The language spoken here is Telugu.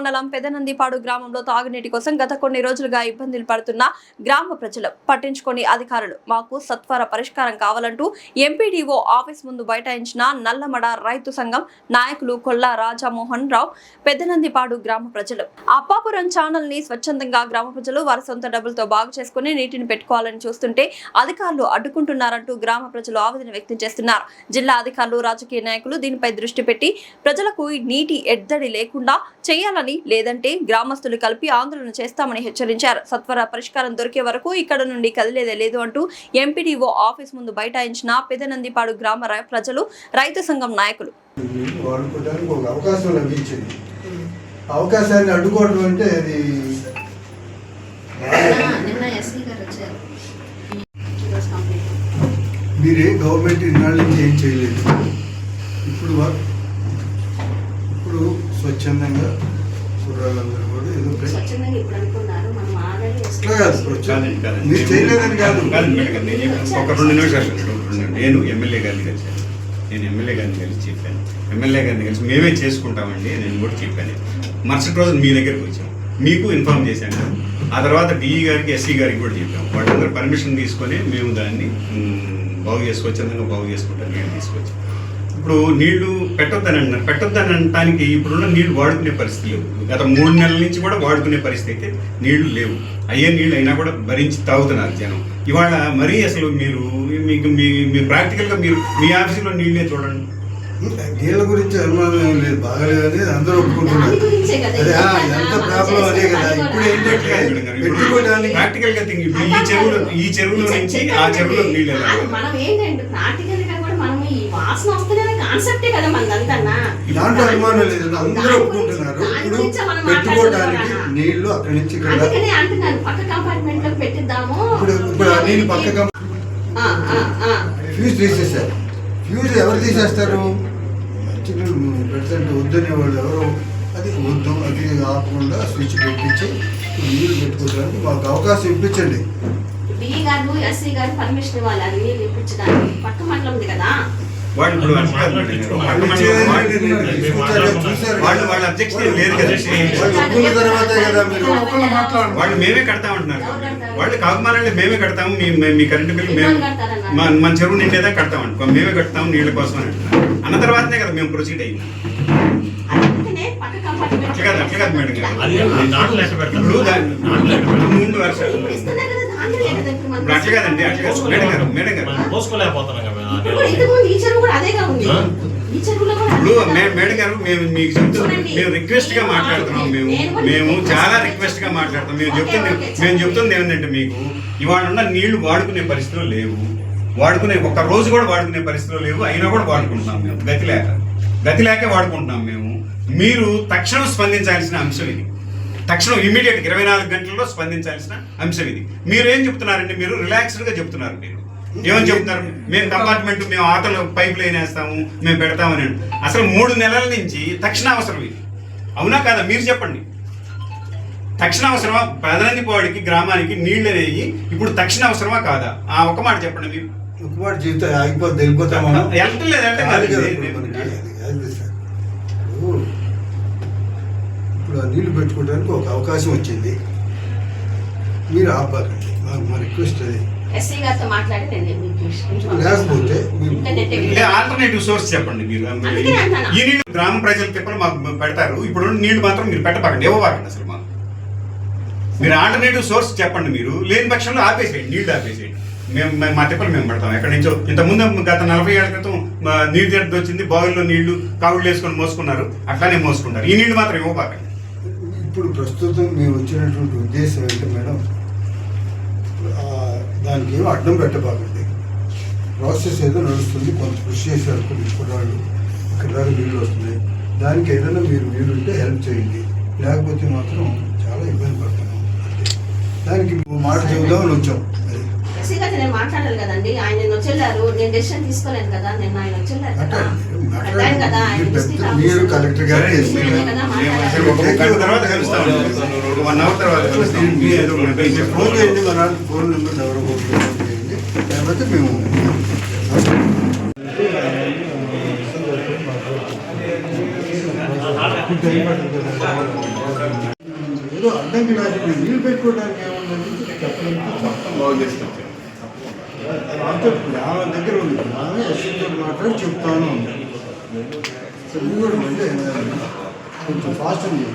మండలం పెదనందిపాడు గ్రామంలో తాగునీటి కోసం గత కొన్ని రోజులుగా ఇబ్బందులు పడుతున్న గ్రామ ప్రజలు పట్టించుకొని అధికారులు మాకు సత్వర పరిష్కారం కావాలంటూ ఎంపీడీఓ ఆఫీస్ ముందు బైఠాయించిన నల్లమడ రైతు సంఘం నాయకులు కొల్లా రాజమోహన్ రావు. పెదనందిపాడు గ్రామ ప్రజలు అప్పాపురం ఛానల్ ని స్వచ్ఛందంగా గ్రామ ప్రజలు వారి సొంత డబ్బులతో బాగు చేసుకుని నీటిని పెట్టుకోవాలని చూస్తుంటే అధికారులు అడ్డుకుంటున్నారంటూ గ్రామ ప్రజలు ఆవేదన వ్యక్తం చేస్తున్నారు. జిల్లా అధికారులు రాజకీయ నాయకులు దీనిపై దృష్టి పెట్టి ప్రజలకు నీటి ఎద్దడి లేకుండా చేయాలని, లేదంటే గ్రామస్తులు కలిపి ఆందోళన చేస్తామని హెచ్చరించారు. సత్వర పరిష్కారం దొరికే వరకు ఇక్కడ నుండి కదిలేదే లేదు అంటూ ఎంపీడీఓ ఆఫీస్ ముందు బైఠాయించిన పెదనందిపాడు గ్రామ ప్రజలు రైతు సంఘం నాయకులు. అవకాశాన్ని అడ్డుకోవడం అంటే అది మీరే గవర్నమెంట్ ఇన్నాళ్ళ నుంచి ఏం చేయలేదు. ఇప్పుడు స్వచ్ఛందంగా కుర్రాళ్ళందరూ కూడా ఏదో మీరు చేయలేదని కాదు. ఒక 2 నిమిషాలు నేను ఎమ్మెల్యే గారిని కలిసాను. చెప్పాను, ఎమ్మెల్యే గారిని కలిసి మేమే చేసుకుంటామండి నేను కూడా చెప్పాను. మరుసటి రోజు మీ దగ్గరికి వచ్చాం, మీకు ఇన్ఫార్మ్ చేశాను. ఆ తర్వాత డిఈ గారికి ఎస్సీ గారికి కూడా చెప్పాం. వాళ్ళందరూ పర్మిషన్ తీసుకొని మేము దాన్ని బాగు చేసుకొచ్చేందుకు బాగు చేసుకుంటాను నేను తీసుకొచ్చాను. ఇప్పుడు నీళ్లు పెట్టొద్దని అనడానికి ఇప్పుడున్న నీళ్లు వాడుకునే పరిస్థితి లేవు. గత 3 నెలల నుంచి కూడా వాడుకునే పరిస్థితి అయితే నీళ్లు లేవు. అయ్యే నీళ్ళు అయినా కూడా భరించి తాగుతున్నారు జనం. ఇవాళ మరీ అసలు మీరు ప్రాక్టికల్గా మీరు మీ ఆఫీసులో నీళ్ళే చూడండి. నీళ్ళ గురించి అనుమానం ఏం లేదు, బాగాలేదు అనేది అందరూ ఒప్పుకుంటున్నారు. ఎంత ప్రాబ్లం అదే కదా. ఇప్పుడు ఏంటంటే పెట్టుకోవడానికి ప్రాక్టికల్ గా ఇప్పుడు ఈ చెరువులో నుంచి ఆ చెరువులో నీళ్ళు దాంట్లో అనుమానం లేదు, అందరూ ఒప్పుకుంటున్నారు. ఇప్పుడు పెట్టుకోవడానికి నీళ్లు అక్కడి నుంచి ఇప్పుడు నేను పక్క ఫ్యూజ్ తీసేసారు. ఫ్యూజ్ ఎవరు తీసేస్తారు? ప్రెసిడెంట్ వద్దనే వాళ్ళు ఎవరు, అది వద్దు, అది కాకుండా స్విచ్ పెట్టించి నీళ్ళు పెట్టుకోవడానికి మాకు అవకాశం ఇప్పించండి. వాళ్ళు మేమే కడతామంటున్నారు. వాళ్ళు కాకుమానండి మేమే కడతాము, మీ కరెంటు బిల్లు మేము మన చెరువు నిండేదా కడతామంట, మేమే కడతాము నీళ్ళ కోసం అని అంటున్నారు. అన్న తర్వాతనే కదా మేము ప్రొసీడ్ అయ్యింది. అట్లా కాదు మేడం గారు, ముందు వర్షాలు ఇప్పుడు అట్లా కాదండి, అట్లా కాదు మేడం గారు మేడం గారు మేము మీకు మేము రిక్వెస్ట్ గా మాట్లాడుతున్నాం. మేము చాలా రిక్వెస్ట్ గా మాట్లాడుతాం. మేము చెప్తుంది ఏమిటంటే, మీకు ఇవాళ ఉన్న నీళ్లు వాడుకునే పరిస్థితిలో లేవు. ఒక్క రోజు కూడా వాడుకునే పరిస్థితిలో లేవు. అయినా కూడా వాడుకుంటున్నాం మేము, గతి లేక వాడుకుంటున్నాం మేము. మీరు తక్షణం స్పందించాల్సిన అంశం ఇది. తక్షణం ఇమీడియట్ 24 గంటల్లో స్పందించాల్సిన అంశం ఇది. మీరు ఏం చెప్తున్నారండి? మీరు రిలాక్స్డ్ గా చెప్తున్నారు. మీరు ఏమని చెప్తున్నారు? మేము కంపార్ట్మెంట్, మేము ఆటలు పైప్ లైన్ వేస్తాము, మేము పెడతామని. అసలు 3 నెలల నుంచి తక్షణ అవసరం ఇది. అవునా కాదా? మీరు చెప్పండి. తక్షణ అవసరమా? పెదనందిపాడుకి గ్రామానికి నీళ్ళు అనేవి ఇప్పుడు తక్షణ అవసరమా కాదా? ఆ ఒక మాట చెప్పండి. మీరు ఒక మాట జీవితం ఆగిపోతే వెళ్ళిపోతామా? ఇప్పుడు ఆ నీళ్లు పెట్టుకోవడానికి ఒక అవకాశం వచ్చింది, మీరు ఆపాలండి. మా రిక్వెస్ట్ అది. లేకపోతే ఆల్టర్నేటివ్ సోర్స్ చెప్పండి. మీరు ఈ నీళ్ళు గ్రామ ప్రజల తిప్పలు మాకు పెడతారు. ఇప్పుడు నీళ్లు మాత్రం మీరు పెట్టబాకండి, ఇవ్వబాకండి. అసలు మాకు మీరు ఆల్టర్నేటివ్ సోర్స్ చెప్పండి. మీరు లేని పక్షంలో ఆపేసేయండి, నీళ్లు ఆపేసేయండి. మా తిప్పలు మేము పెడతాం. ఎక్కడి నుంచో ఇంతకుముందు గత 40 ఏళ్ల క్రితం నీరు జడ్డు వచ్చింది, బావుల్లో నీళ్లు కావుళ్ళు వేసుకొని మోసుకున్నారు, అట్లానే మోసుకుంటారు. ఈ నీళ్లు మాత్రం ఇవ్వబాకండి. ఇప్పుడు ప్రస్తుతం మేము వచ్చినటువంటి ఉద్దేశం ఏంటి మేడం, దానికి ఏమో అడ్డం పెట్టబాకండి. ప్రాసెస్ ఏదో నడుస్తుంది, కొంత కృషి చేశారు కొన్ని కుర్రాళ్ళు, ఇక్కడ నీళ్ళు వస్తున్నాయి. దానికి ఏదైనా మీరు వీలుంటే హెల్ప్ చేయండి, లేకపోతే మాత్రం చాలా ఇబ్బంది పడుతున్నాం. దానికి మాట చెబుదామని వచ్చాం. నేను మాట్లాడాలి కదండి. ఆయన నిన్న వచ్చేళ్ళారు, నేను డెసిషన్ తీసుకోలేదు కదా. నిన్న ఆయన వచ్చేళ్ళారు కదా. మీరు కలెక్టర్ గారు ఫోన్ చేయండి, మన ఫోన్ నెంబర్ ఎవరో ఫోన్ చేయండి. లేకపోతే మేము టైం పడుతుంది కదా. ఏదో అడ్డంకి లాంటి నీళ్ళు పెట్టుకోవడానికి ఏముందని చెప్పడానికి చెప్తాం. బాగు చేస్తాం. అంతే ఆమె దగ్గర ఉంది, ఆమె ఎస్సీతో మాట్లాడి చెప్తాను ఉంది. సో ఇది కూడా అంటే కొంచెం ఫాస్ట్ ఉంది.